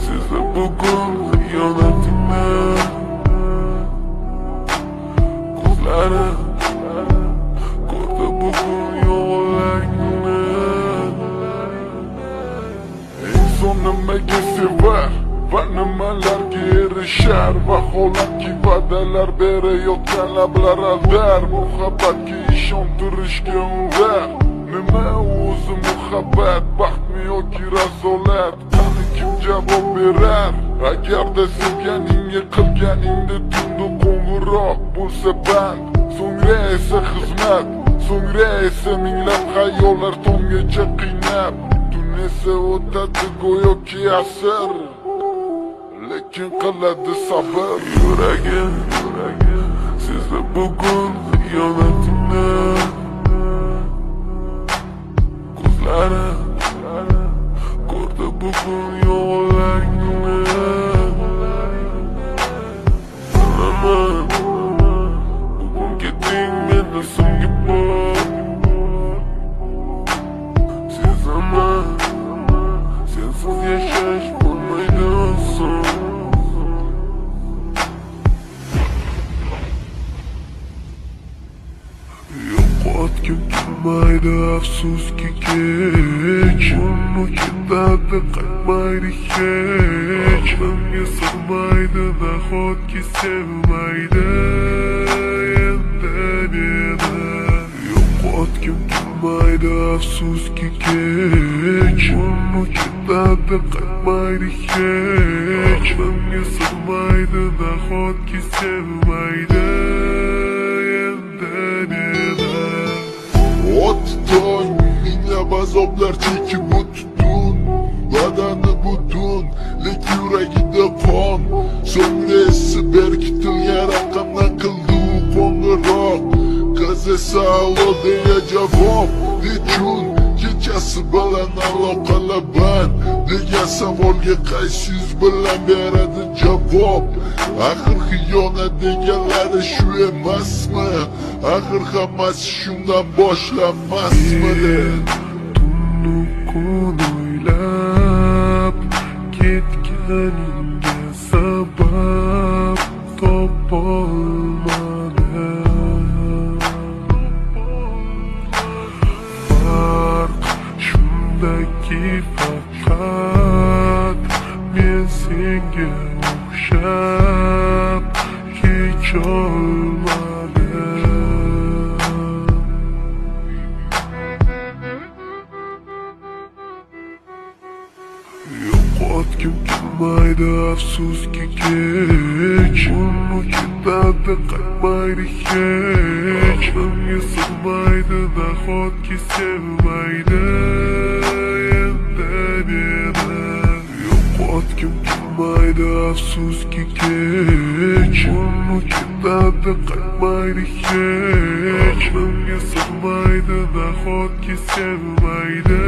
Sizlar bugun xiyonatingni ko'zlari ko'rdi bugun yollarni. Inson nimaga sevar va nimalarga erishar, vaholanki va'dalar berayotgan lablar aldar. Muhabbatga ishontirishga undar. Nima o'zi muhabbat, baxtmi yoki razolat? Qani kim javob berar? Agarda sevganingga qilganingda tunda qo'ng'iroq bo'lsa band, so'ngra esa xizmat, so'ngra esa minglab xayollar tomgacha qiynab. Tun esa o'tadi go'yoki asr, lekin qiladi sabr. Yuragim sezdi bugun xiyonatingni, ko'zlari ko'rdi bugun yollarni. Bilaman bugun ketding meni so'nggi bor, sezaman sensiz yashash bo'lmaydi oson. Yo'qotgim kelmaydi afsuski kech, uni ketadi qaytmaydi hech. Menga sig'maydi nahotki sevmaydi endi meni. Yo'qotgim kelmaydi afsuski kech, uni ketadi qaytmaydi hech. Menga sig'maydi nahotki sevmaydi endi meni. O'tdan minglab azoblar chekib o'tdun, badani butun, lek yuragida qon. So'ngra esi berkitilgan raqamdan qildi u qo'ng'iroq. Qiz esa allo deya javob. Nechun kechasi bilan aloqalar band degan savolga qaysi yuz bilan beradi javob? Axir xiyonat deganlari shu emasmi? Axir hammasi shundan boshlanmasmidi? Tunnu kun o'ylab ketganingga sabab topolmadim. Farq shundaki faqat men senga o'xshab kecholmadim. Yo'qotgim kelmaydi afsuski kech, uni ketadi qaytmaydi hech. Menga sig'maydi nahotki sevmaydi endi meni. Yo'qotgim kelmaydi afsuski kech, uni ketadi qaytmaydi hech. Menga sig'maydi nahotki sevmaydi